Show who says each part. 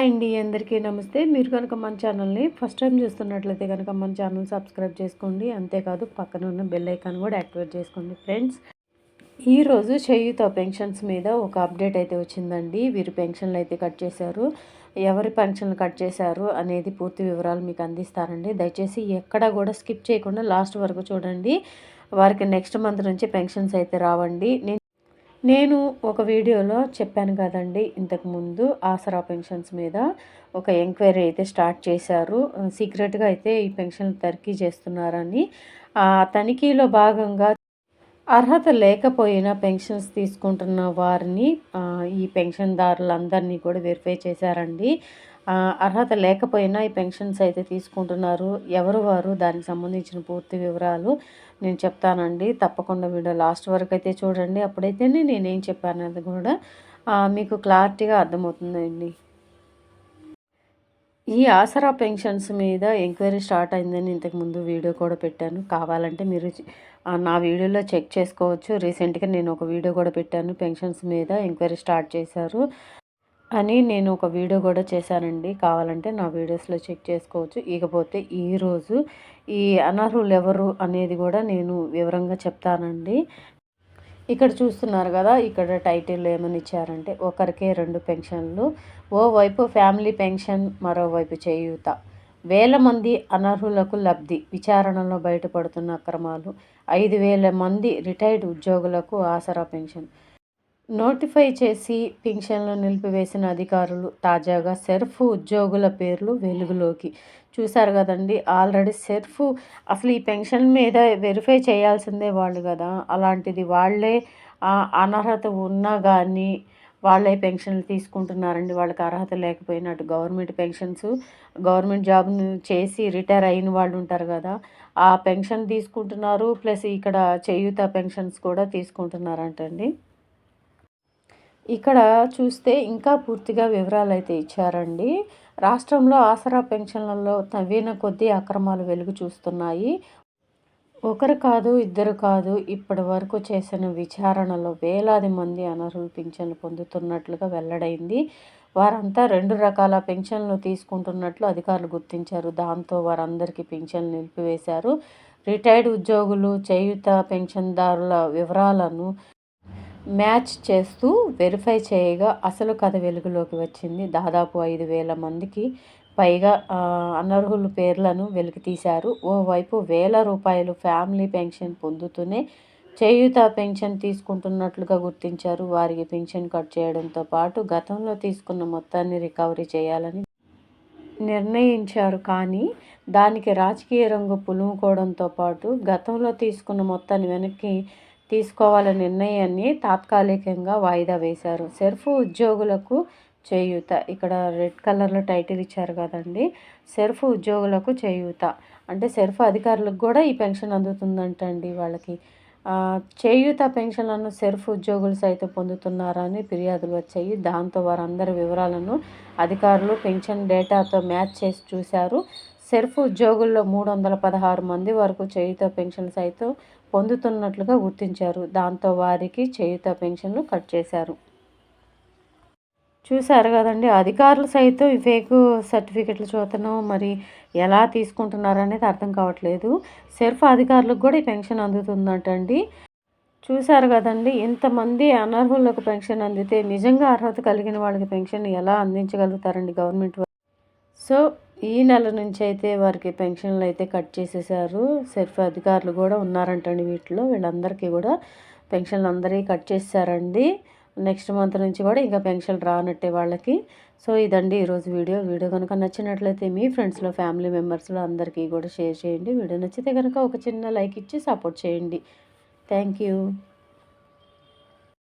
Speaker 1: Hi అండి, అందరికీ నమస్తే. మీరు కనుక మన ఛానల్ని ఫస్ట్ టైం చూస్తున్నట్లయితే కనుక మన ఛానల్ సబ్స్క్రైబ్ చేసుకోండి. అంతేకాదు పక్కన ఉన్న బెల్ ఐకాన్ కూడా యాక్టివేట్ చేసుకోండి ఫ్రెండ్స్. ఈరోజు చేయూత పెన్షన్స్ మీద ఒక అప్డేట్ అయితే వచ్చిందండి. వీరు పెన్షన్లు అయితే కట్ చేశారు. ఎవరి పెన్షన్లు కట్ చేశారు అనేది పూర్తి వివరాలు మీకు అందిస్తారండి. దయచేసి ఎక్కడా కూడా స్కిప్ చేయకుండా లాస్ట్ వరకు చూడండి. వారికి నెక్స్ట్ మంత్ నుంచి పెన్షన్స్ అయితే రావండి. నేను ఒక వీడియోలో చెప్పాను కదండి, ఇంతకుముందు ఆసరా పెన్షన్స్ మీద ఒక ఎంక్వైరీ అయితే స్టార్ట్ చేశారు. సీక్రెట్గా అయితే ఈ పెన్షన్లు తనిఖీ చేస్తున్నారని. తనిఖీలో భాగంగా అర్హత లేకపోయినా పెన్షన్స్ తీసుకుంటున్న వారిని ఈ పెన్షన్దారులందరినీ కూడా వెరిఫై చేశారండి. అర్హత లేకపోయినా ఈ పెన్షన్స్ అయితే తీసుకుంటున్నారు. ఎవరు వారు, దానికి సంబంధించిన పూర్తి వివరాలు నేను చెప్తానండి. తప్పకుండా వీడియో లాస్ట్ వరకు అయితే చూడండి. అప్పుడైతేనే నేనేం చెప్పాను అది కూడా మీకు క్లారిటీగా అర్థమవుతుందండి. ఈ ఆసరా పెన్షన్స్ మీద ఎంక్వైరీ స్టార్ట్ అయిందని ఇంతకుముందు వీడియో కూడా పెట్టాను. కావాలంటే మీరు నా వీడియోలో చెక్ చేసుకోవచ్చు. రీసెంట్గా నేను ఒక వీడియో కూడా పెట్టాను, పెన్షన్స్ మీద ఎంక్వైరీ స్టార్ట్ చేశారు అని నేను ఒక వీడియో కూడా చేశానండి. కావాలంటే నా వీడియోస్లో చెక్ చేసుకోవచ్చు. ఇకపోతే ఈరోజు ఈ అనర్హులు ఎవరు అనేది కూడా నేను వివరంగా చెప్తానండి. ఇక్కడ చూస్తున్నారు కదా, ఇక్కడ టైటిల్ ఏమని ఇచ్చారంటే ఒకరికే 2 పెన్షన్లు, ఓవైపు ఫ్యామిలీ పెన్షన్, మరోవైపు చేయూత, వేల మంది అనర్హులకు లబ్ధి, విచారణలో బయటపడుతున్న అక్రమాలు, 5,000 మంది రిటైర్డ్ ఉద్యోగులకు ఆసరా పెన్షన్, నోటిఫై చేసి పింఛన్లు నిలిపివేసిన అధికారులు, తాజాగా సెర్ఫ్ ఉద్యోగుల పేర్లు వెలుగులోకి. చూశారు కదండి, ఆల్రెడీ సెర్ఫ్ అసలు ఈ పెన్షన్ మీద వెరిఫై చేయాల్సిందే వాళ్ళు కదా. అలాంటిది వాళ్ళే అనర్హత ఉన్నా కానీ వాళ్ళే పెన్షన్లు తీసుకుంటున్నారండి. వాళ్ళకి అర్హత లేకపోయినట్టు గవర్నమెంట్ పెన్షన్స్, గవర్నమెంట్ జాబ్ను చేసి రిటైర్ అయిన వాళ్ళు ఉంటారు కదా, ఆ పెన్షన్ తీసుకుంటున్నారు. ప్లస్ ఇక్కడ చేయూత పెన్షన్స్ కూడా తీసుకుంటున్నారంటండి. ఇక్కడ చూస్తే ఇంకా పూర్తిగా వివరాలు అయితే ఇచ్చారండి. రాష్ట్రంలో ఆసరా పెన్షన్లలో తవ్విన కొద్దీ అక్రమాలు వెలుగు చూస్తున్నాయి. ఒకరు కాదు, ఇద్దరు కాదు, ఇప్పటి వరకు చేసిన విచారణలో వేలాది మంది అనర్హులు పింఛన్లు పొందుతున్నట్లుగా వెల్లడైంది. వారంతా 2 రకాల పెన్షన్లు తీసుకుంటున్నట్లు అధికారులు గుర్తించారు. దాంతో వారందరికీ పింఛన్లు నిలిపివేశారు. రిటైర్డ్ ఉద్యోగులు, చేయూత పెన్షన్దారుల వివరాలను మ్యాచ్ చేస్తూ వెరిఫై చేయగా అసలు కథ వెలుగులోకి వచ్చింది. దాదాపు 5,000 మందికి పైగా అనర్హుల పేర్లను వెలికితీశారు. ఓవైపు వేల రూపాయలు ఫ్యామిలీ పెన్షన్ పొందుతూనే చేయూత పెన్షన్ తీసుకుంటున్నట్లుగా గుర్తించారు. వారికి పెన్షన్ కట్ చేయడంతో పాటు గతంలో తీసుకున్న మొత్తాన్ని రికవరీ చేయాలని నిర్ణయించారు. కానీ దానికి రాజకీయ రంగు పులుముకోవడంతో పాటు గతంలో తీసుకున్న మొత్తాన్ని వెనక్కి తీసుకోవాలనే నిర్ణయాన్ని తాత్కాలికంగా వాయిదా వేశారు. సెర్ఫ్ ఉద్యోగులకు చేయూత, ఇక్కడ రెడ్ కలర్లో టైటిల్ ఇచ్చారు కదండి, సెర్ఫ్ ఉద్యోగులకు చేయూత అంటే సెర్ఫ్ అధికారులకు కూడా ఈ పెన్షన్ అందుతుందంటండి. వాళ్ళకి చేయూత పెన్షన్లను సెర్ఫ్ ఉద్యోగులు సైతం పొందుతున్నారని ఫిర్యాదులు వచ్చాయి. దాంతో వారందరి వివరాలను అధికారులు పెన్షన్ డేటాతో మ్యాచ్ చేసి చూశారు. సెర్ఫ్ ఉద్యోగుల్లో 316 మంది వరకు చేయూత పెన్షన్ సైతం పొందుతున్నట్లుగా గుర్తించారు. దాంతో వారికి చేయూత పెన్షన్లు కట్ చేశారు. చూశారు కదండి, అధికారులు సైతం ఈ ఫేక్ సర్టిఫికెట్లు చూతనం మరి ఎలా తీసుకుంటున్నారు అనేది అర్థం కావట్లేదు. సెర్ఫ్ అధికారులకు కూడా ఈ పెన్షన్ అందుతుందంటండి. చూశారు కదండి, ఇంతమంది అనర్హులకు పెన్షన్ అందితే నిజంగా అర్హత కలిగిన వాళ్ళకి పెన్షన్ ఎలా అందించగలుగుతారండి గవర్నమెంట్. సో ఈ నెల నుంచి అయితే వారికి పెన్షన్లు అయితే కట్ చేసేసారు. సెర్ఫ్ అధికారులు కూడా ఉన్నారంటండి వీటిలో. వీళ్ళందరికీ కూడా పెన్షన్లు అందరికీ కట్ చేశారండి. నెక్స్ట్ మంత్ నుంచి కూడా ఇంకా పెన్షన్ రానట్టే వాళ్ళకి. సో ఇదండి ఈరోజు వీడియో కనుక నచ్చినట్లయితే మీ ఫ్రెండ్స్లో, ఫ్యామిలీ మెంబర్స్లో అందరికీ కూడా షేర్ చేయండి. వీడియో నచ్చితే కనుక ఒక చిన్న లైక్ ఇచ్చి సపోర్ట్ చేయండి. Thank you.